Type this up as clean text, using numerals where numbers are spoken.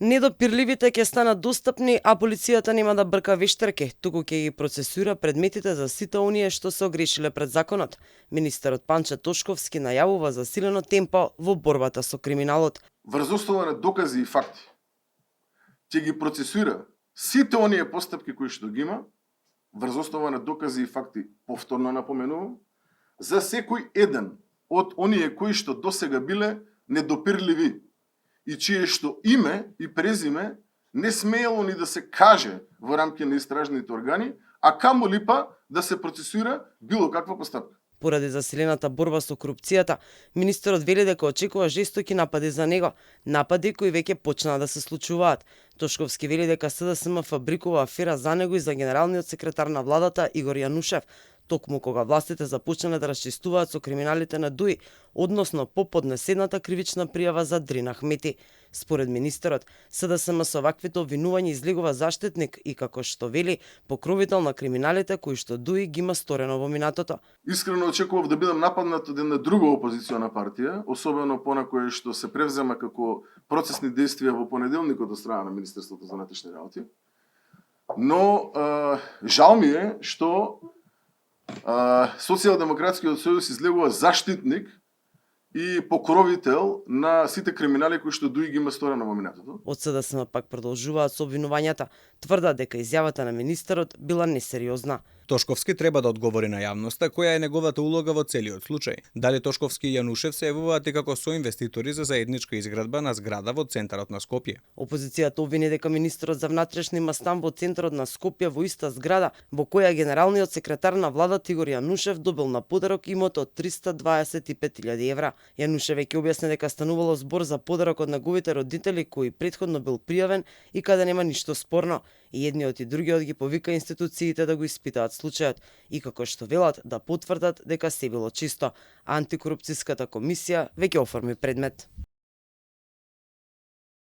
Недопирливите ќе станат достапни, а полицијата нема да брка вештерки, туку ќе ги процесуира предметите за сите оние што се огрешиле пред законот. Министерот Панче Тошковски најавува засилено темпо во борбата со криминалот. Врз основа на докази и факти ќе ги процесуира сите оние постапки кои што ги има, врз основа на докази и факти, повторно напоменувам, за секој еден од оние кои што досега биле недопирливи и чие што име и презиме не смеело ни да се каже во рамки на истражните органи, а камоли па да се процесуира било каква постапка. Поради засилената борба со корупцијата, министерот вели дека очекува жестоки напади за него, напади кои веќе почнаа да се случуваат. Тошковски вели дека СДСМ фабрикува афера за него и за генералниот секретар на владата Игор Јанушев, токму кога властите започнале да расчистуваат со криминалите на ДУИ, односно по поднесената кривична пријава за Дрина Ахмети. Според министерот, СДСМ со ваквите обвинувања излегува заштитник и, како што вели, покровител на криминалите кои што ДУИ ги има сторено во минатото. Искрено очекував да бидам нападнат од една друга опозициона партија, особено понакое што се превзема како процесни действија во понеделникот од страна на Министерството за внатрешни работи. Но жал ми е што Социјалдемократскиот сојуз излегува заштитник и покровител на сите криминали кои што ДУИ ги има сторено во минатото. Од СДСМ пак продолжуваат со обвинувањата, тврдат дека изјавата на министерот била несериозна. Тошковски треба да одговори на јавноста која е неговата улога во целиот случај. Дали Тошковски и Јанушев се јавуваат и како соинвеститори за заедничка изградба на зграда во центарот на Скопје. Опозицијата обвини дека министерот за внатрешни има стан во центарот на Скопје во иста зграда во која генералниот секретар на владата Игор Јанушев добил на подарок имот од 325.000 евра. Јанушев веќе објасни дека станувало збор за подарок од неговите родители кој претходно бил пријавен и каде нема ништо спорно. И едниот и другиот ги повика институциите да го испитаат случајот и како што велат да потврдат дека се било чисто. Антикорупцијската комисија веќе оформи предмет.